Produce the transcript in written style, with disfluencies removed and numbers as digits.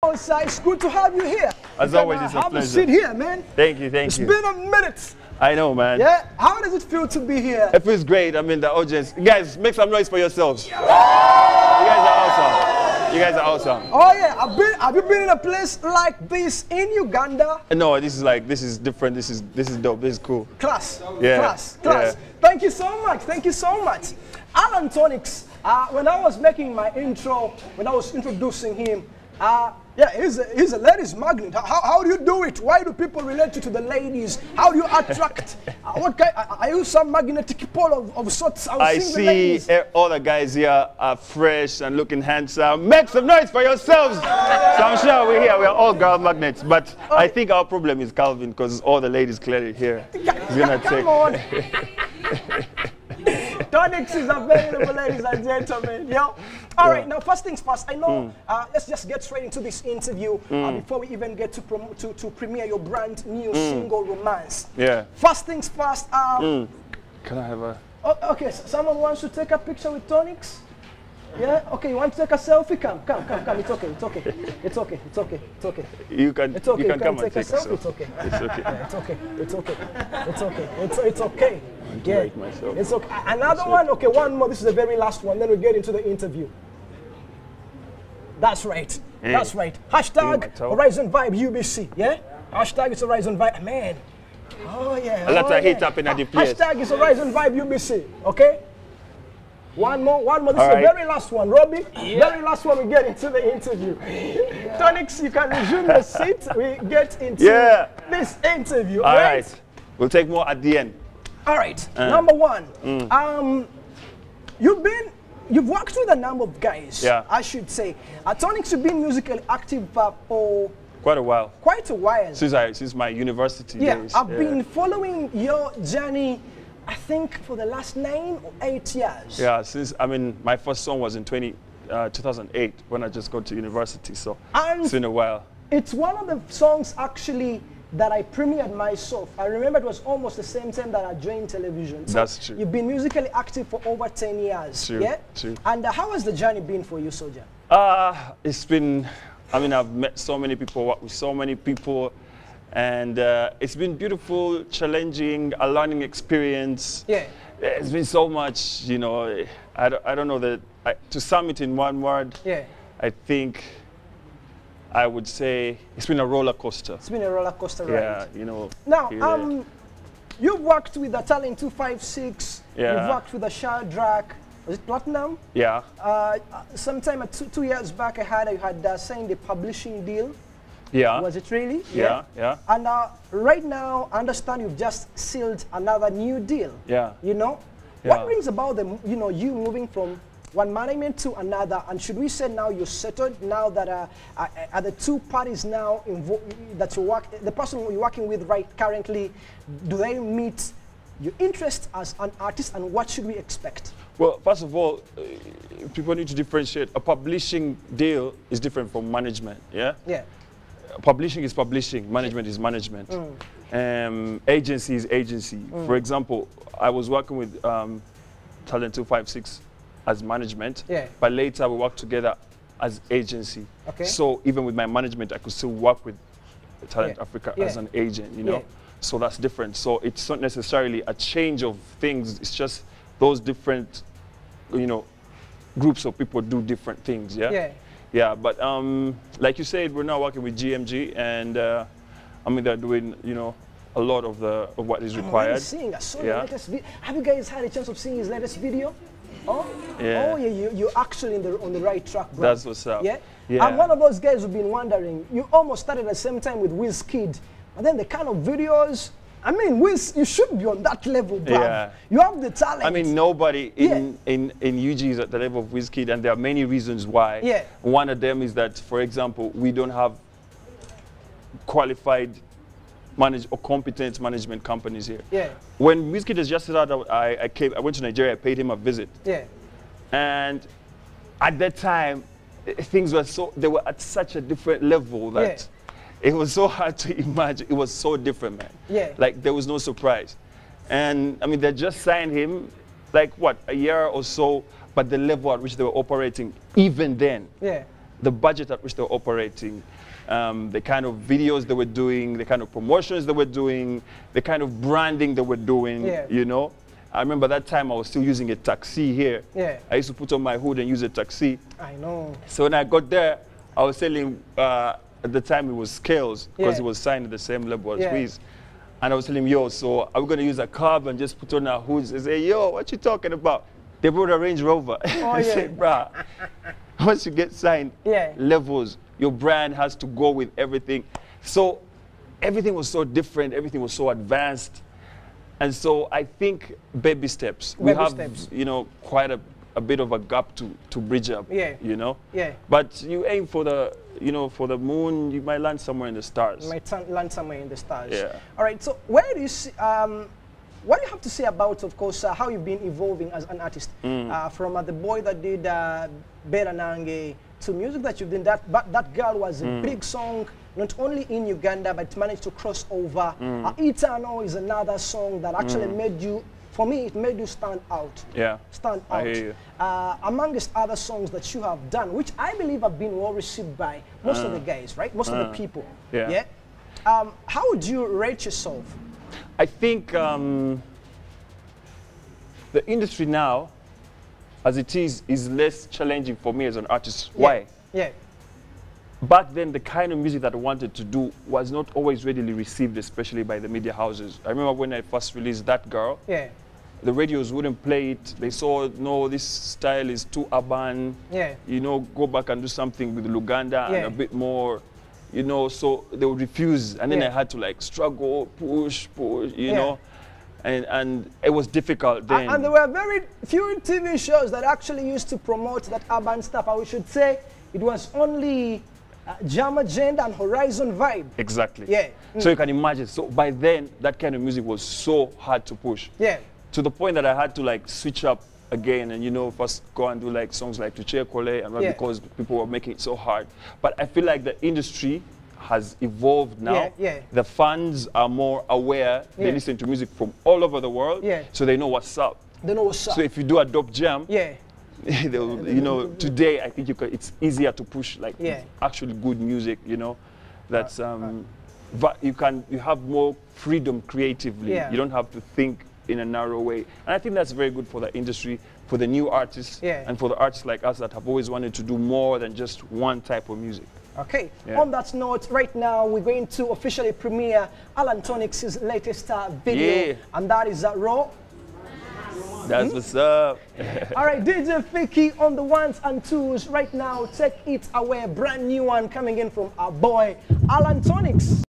It's good to have you here. As always, it's a pleasure. Have a seat here, man. Thank you, thank you. It's been a minute. I know, man. Yeah? How does it feel to be here? It feels great. I mean, the audience. Guys, make some noise for yourselves. You guys are awesome. You guys are awesome. Oh, yeah. Have you been in a place like this in Uganda? No, this is different. This is dope. This is cool. Class. Yeah. Class. Yeah. Thank you so much. Thank you so much. Alan Toniks, when I was making my intro, when I was introducing him, yeah, he's a ladies magnet. How do you do it? Why do people relate you to the ladies? How do you attract? What kind? Are you some magnetic pole of sorts? I see all the guys here are fresh and looking handsome. Make some noise for yourselves. So I'm sure we're here. We're all girl magnets. But I think our problem is Calvin, because all the ladies clearly here. He's gonna take. Come on. Toniks is available, ladies and gentlemen. Yo. All right, now first things first. I know. Let's just get straight into this interview before we even get to premiere your brand new single, Romance. Yeah. First things first. Can I have a? Oh, okay. So someone wants to take a picture with Toniks. Yeah. Okay. You want to take a selfie? Come. It's okay. It's okay. It's okay. It's okay. It's okay. You can. It's okay. You can come take and take a selfie. It's okay. It's okay. Yeah, it's okay. It's okay. It's okay. It's okay. Yeah. Myself. It's okay. Another one. Okay. One more. This is the very last one. Then we get into the interview. That's right. Hey. That's right. Hashtag Horizon Vibe UBC. Yeah. Hashtag it's Horizon Vibe. Man. Oh yeah. A lot of hit up in the place. Hashtag is Horizon Vibe UBC. Okay. One more. This All is right. the very last one, Robbie. Very last one. We get into the interview. Toniks, you can resume your seat. We get into this interview. All right. We'll take more at the end. All right. Number one. You've worked with a number of guys. Yeah. I should say. Toniks, you've been musically active for Quite a while. quite a while. Since my university days. I've been following your journey, I think, for the last 9 or 8 years. Yeah, my first song was in 2008 when I just got to university, so it's been a while. It's one of the songs actually that I premiered myself. I remember it was almost the same time that I joined television. So that's true. You've been musically active for over 10 years. True, yeah? true. And how has the journey been for you, Soldier? It's been, I've met so many people, worked with so many people, and it's been beautiful, challenging, a learning experience. Yeah. It's been so much, I don't know that, to sum it in one word, I think I would say it's been a roller coaster. It's been a roller coaster ride. Yeah, Now, you've worked with the Talent 256, Yeah. you've worked with the Shadrach, was it Platinum? Yeah. Sometime 2 years back, I had signed a publishing deal. Yeah. Was it really? Yeah, yeah. And right now, I understand you've just sealed another new deal. Yeah. What brings about you moving from one management to another? And should we say now you're settled? Now that are the two parties now that you work, the person you're working with currently, do they meet your interest as an artist? And what should we expect? Well, first of all, people need to differentiate. A publishing deal is different from management. Yeah. Yeah. Publishing is publishing, management is management. Agency is agency. For example, I was working with Talent 256 as management, but later we worked together as agency. Okay. So even with my management, I could still work with Talent Africa as an agent, So that's different. So it's not necessarily a change of things, it's just those different, groups of people do different things, Yeah, but like you said, we're now working with GMG, and they're doing, a lot of what is required. I saw the latest video. Have you guys had a chance of seeing his latest video? Oh, yeah. Oh, yeah. You're actually on the right track, bro. That's what's up. Yeah. Yeah. I'm one of those guys who've been wondering. You almost started at the same time with Wizkid, but then the kind of videos. You should be on that level, bro. Yeah. You have the talent. Nobody in UG is at the level of Wizkid, and there are many reasons why. Yeah. One of them is that, for example, we don't have qualified or competent management companies here. Yeah. When Wizkid has just started, I went to Nigeria, I paid him a visit. Yeah. And at that time, things they were at such a different level that it was so hard to imagine. It was so different, man. Yeah. Like, there was no surprise. And, they just signed him, like, what, a year or so, but the level at which they were operating, even then, the budget at which they were operating, the kind of videos they were doing, the kind of promotions they were doing, the kind of branding they were doing, you know. I remember that time I was still using a taxi here. Yeah. I used to put on my hood and use a taxi. I know. So when I got there, I was telling, at the time it was Scales, because he was signed at the same level as Wiz. And I was telling him, yo, so are we going to use a cab and just put on our hoods? He said, yo, what you talking about? They brought a Range Rover. I said, bruh, once you get signed, levels, your brand has to go with everything. So everything was so different, everything was so advanced. And so I think baby steps. We have, you know, quite a bit of a gap to bridge up, you know? But you aim for the, you know, for the moon, you might land somewhere in the stars. You might land somewhere in the stars. All right, so where do you see, what do you have to say about, of course, how you've been evolving as an artist? From the boy that did Bera Nange to music that you've done, that girl was a big song, not only in Uganda, but managed to cross over. Eternal is another song that actually made you, for me, it made you stand out. Stand out. I hear you. Amongst other songs that you have done, which I believe have been well received by most of the guys, right? Most of the people. How would you rate yourself? I think the industry now, as it is less challenging for me as an artist. Why? Back then, the kind of music that I wanted to do was not always readily received, especially by the media houses. I remember when I first released That Girl, the radios wouldn't play it. They saw, no, this style is too urban. You know, go back and do something with Luganda and a bit more, you know, so they would refuse. And then I had to like struggle, push, you know. And it was difficult then. And there were very few TV shows that actually used to promote that urban stuff. I should say it was only Jam Agenda and Horizon Vibe. Exactly. So you can imagine. So by then, that kind of music was so hard to push. To the point that I had to like switch up again and, you know, first go and do like songs like Tuche Kole, and because people were making it so hard. But I feel like the industry has evolved now. The fans are more aware. They listen to music from all over the world, so they know what's up. They know what's up. So if you do a dope jam, you know, today I think it's easier to push like actually good music. You know, that's but you have more freedom creatively. You don't have to think in a narrow way, and I think that's very good for the industry, for the new artists, and for the artists like us that have always wanted to do more than just one type of music. Okay, on that note, right now we're going to officially premiere Alan Toniks' latest video, and that is Raw. That's what's up. All right, DJ Fiki on the ones and twos right now. Take it away, brand new one coming in from our boy Alan Toniks.